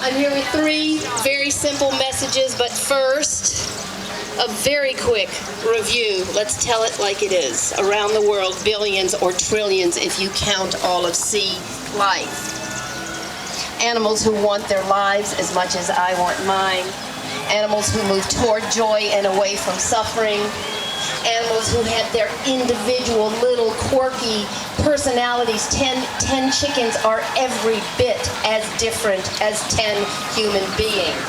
I'm here with 3 very simple messages, but first, a very quick review. Let's tell it like it is. Around the world, billions or trillions, if you count all of sea life. Animals who want their lives as much as I want mine. Animals who move toward joy and away from suffering. Animals who have their individual little quirky personalities. 10 chickens are every bit as different as 10 human beings,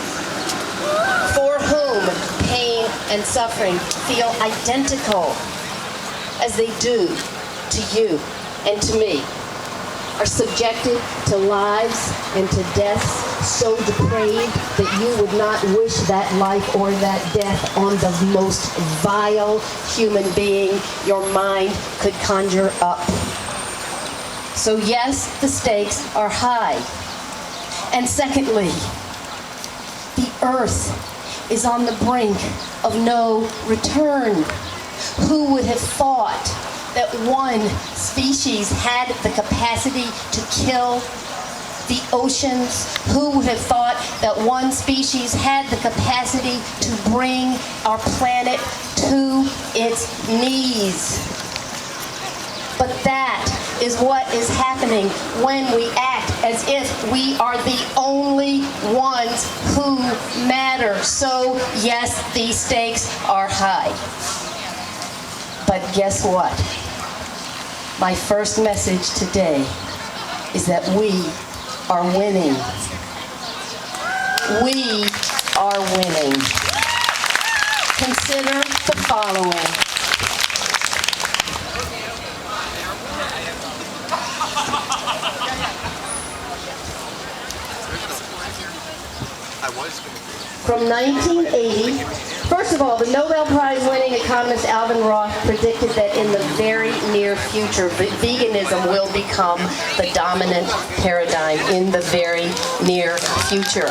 for whom pain and suffering feel identical as they do to you and to me, are subjected to lives and to deaths so depraved that you would not wish that life or that death on the most vile human being your mind could conjure up. So yes, the stakes are high. And secondly, the earth is on the brink of no return. Who would have thought that one species had the capacity to kill the oceans? Who would have thought that one species had the capacity to bring our planet to its knees? But that is what is happening when we act as if we are the only ones who matter. So yes, these stakes are high. But guess what? My first message today is that we are winning. We are winning. Consider the following. From 1980, first of all, the Nobel Prize-winning economist Alvin Roth predicted that in the very near future, veganism will become the dominant paradigm in the very near future.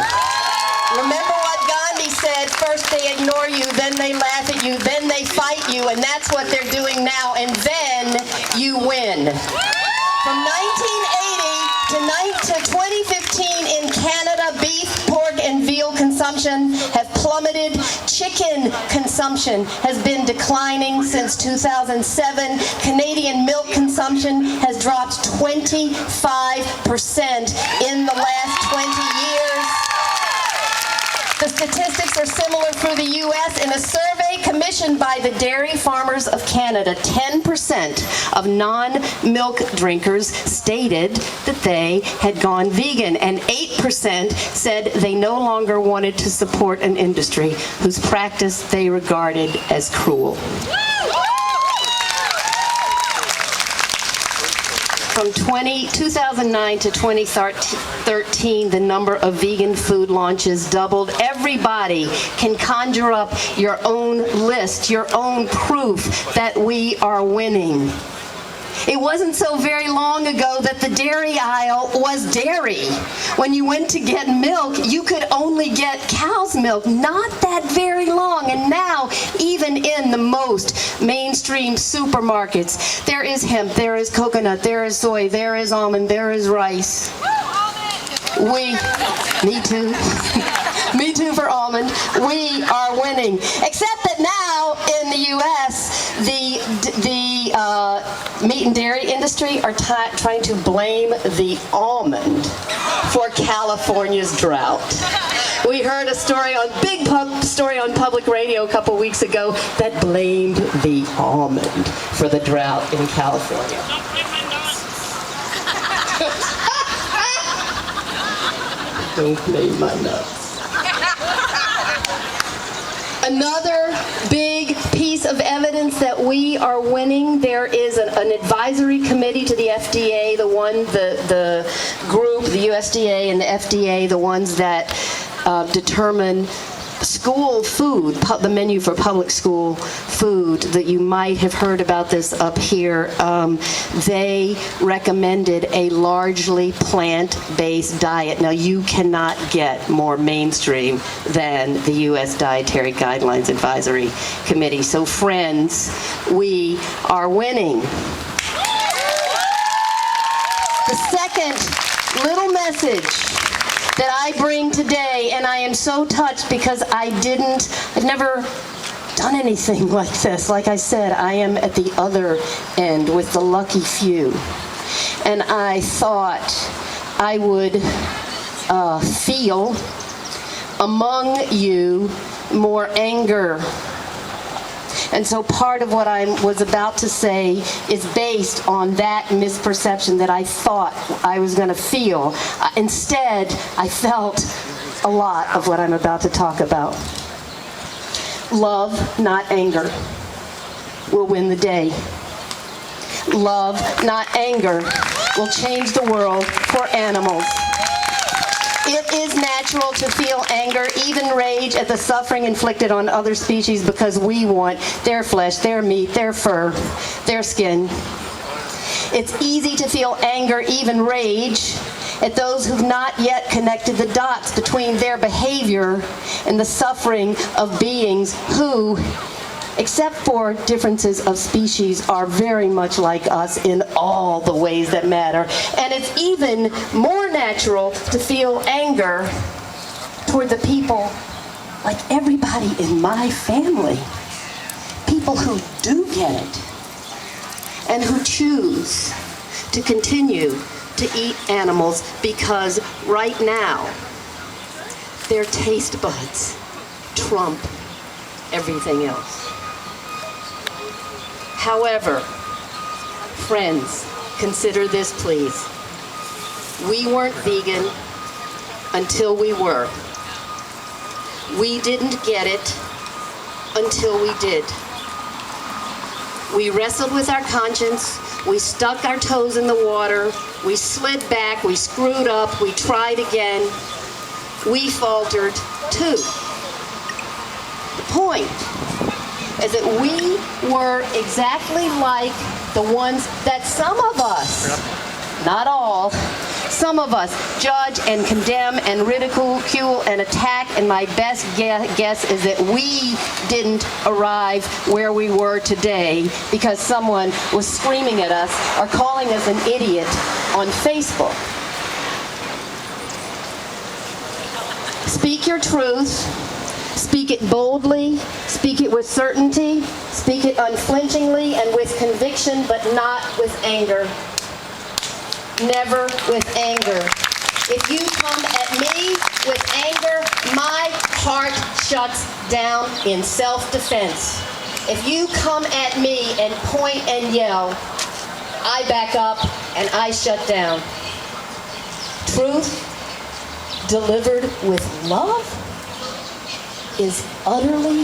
Remember what Gandhi said, first they ignore you, then they laugh at you, then they fight you, and that's what they're doing now, and then you win. From 1980 to 2015 in Canada, beef, pork, and veal consumption have plummeted. Chicken consumption has been declining since 2007. Canadian milk consumption has dropped 25% in the last 20 years. The statistics are similar for the U.S. In a survey commissioned by the Dairy Farmers of Canada, 10% of non-milk drinkers stated that they had gone vegan, and 8% said they no longer wanted to support an industry whose practice they regarded as cruel. From 2009 to 2013, the number of vegan food launches doubled. Everybody can conjure up your own list, your own proof that we are winning. It wasn't so very long ago that the dairy aisle was dairy. When you went to get milk, you could only get cow's milk, not that very long. And now, even in the most mainstream supermarkets, there is hemp, there is coconut, there is soy, there is almond, there is rice. Me too. Me too for almond. We are winning. Except that now in the U.S., the meat and dairy industry are trying to blame the almond for California's drought. We heard a story on story on public radio a couple weeks ago that blamed the almond for the drought in California. Don't blame my nuts. Another big piece of evidence that we are winning, there is an advisory committee to the FDA, the group, the USDA and the FDA, the ones that determine school food, the menu for public school food, that you might have heard about this up here. They recommended a largely plant-based diet. Now, you cannot get more mainstream than the U.S. Dietary Guidelines Advisory Committee. So, friends, we are winning. second little message that I bring today, and I am so touched because I've never done anything like this. Like I said, I am at the other end with the lucky few. And I thought I would feel among you more anger. And so part of what I was about to say is based on that misperception that I thought I was going to feel. Instead, I felt a lot of what I'm about to talk about. Love, not anger, will win the day. Love, not anger, will change the world for animals. It is natural to feel anger, even rage, at the suffering inflicted on other species because we want their flesh, their meat, their fur, their skin. It's easy to feel anger, even rage, at those who've not yet connected the dots between their behavior and the suffering of beings who, except for differences of species, are very much like us in all the ways that matter. And it's even more natural to feel anger toward the people, like everybody in my family, people who do get it and who choose to continue to eat animals because right now their taste buds trump everything else. However, friends, consider this, please. We weren't vegan until we were. We didn't get it until we did. We wrestled with our conscience. We stuck our toes in the water. We slid back. We screwed up. We tried again. We faltered too. The point is that we were exactly like the ones that some of us, not all, some of us judge and condemn and ridicule and attack, and my best guess is that we didn't arrive where we were today because someone was screaming at us or calling us an idiot on Facebook. Speak your truth. Speak it boldly, speak it with certainty, speak it unflinchingly and with conviction, but not with anger. Never with anger. If you come at me with anger, my heart shuts down in self-defense. If you come at me and point and yell, I back up and I shut down. Truth delivered with love is utterly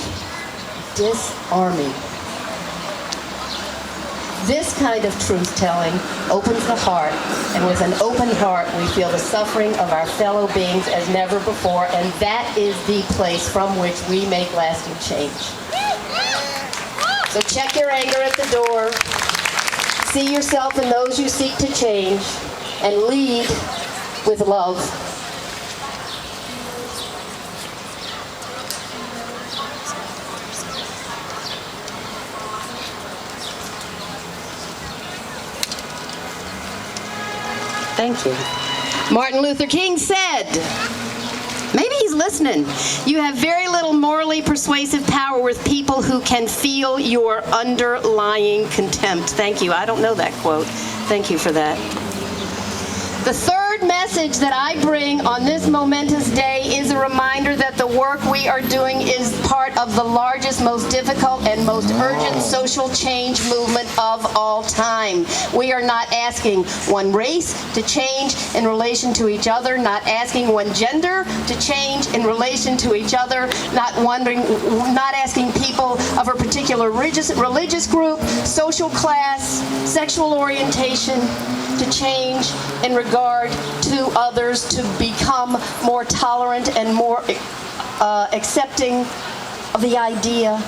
disarming. This kind of truth-telling opens the heart, and with an open heart, we feel the suffering of our fellow beings as never before, and that is the place from which we make lasting change. So check your anger at the door, see yourself and those you seek to change, and lead with love. Thank you. Martin Luther King said, maybe he's listening, you have very little morally persuasive power with people who can feel your underlying contempt. Thank you. I don't know that quote. Thank you for that. The third message that I bring on this momentous day is a reminder that the work we are doing is part of the largest, most difficult, and most urgent social change movement of all time. We are not asking one race to change in relation to each other, not asking one gender to change in relation to each other, not asking people of a particular religious group, social class, sexual orientation to change in regard to others, to become more tolerant and more accepting of the idea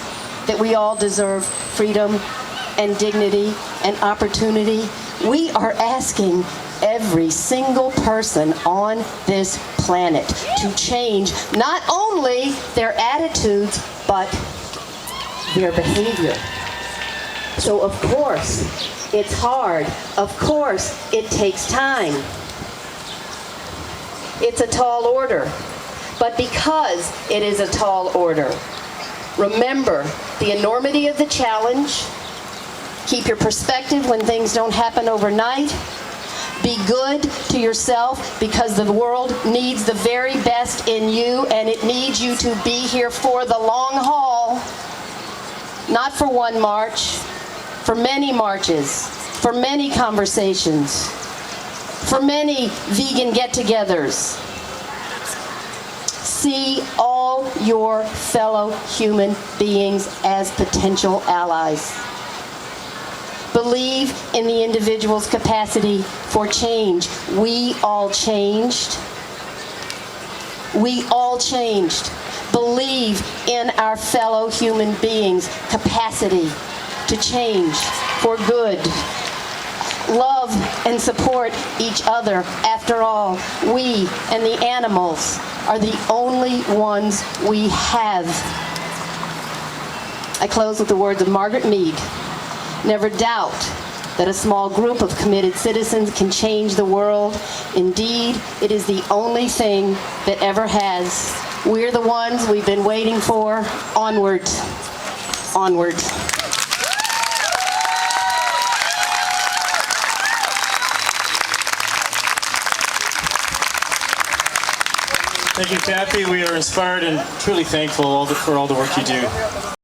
that we all deserve freedom and dignity and opportunity. We are asking every single person on this planet to change not only their attitudes, but their behavior. So of course, it's hard. Of course, it takes time. it's a tall order. But because it is a tall order, remember the enormity of the challenge. Keep your perspective when things don't happen overnight. Be good to yourself because the world needs the very best in you, and it needs you to be here for the long haul. Not for one march, for many marches, for many conversations, for many vegan get-togethers. See all your fellow human beings as potential allies. Believe in the individual's capacity for change. We all changed. We all changed. Believe in our fellow human beings' capacity to change for good. Love and support each other. After all, we and the animals are the only ones we have. I close with the words of Margaret Mead. Never doubt that a small group of committed citizens can change the world. Indeed, it is the only thing that ever has. We're the ones we've been waiting for. Onward. Onward. Thank you, Kathy. We are inspired and truly thankful for all the work you do.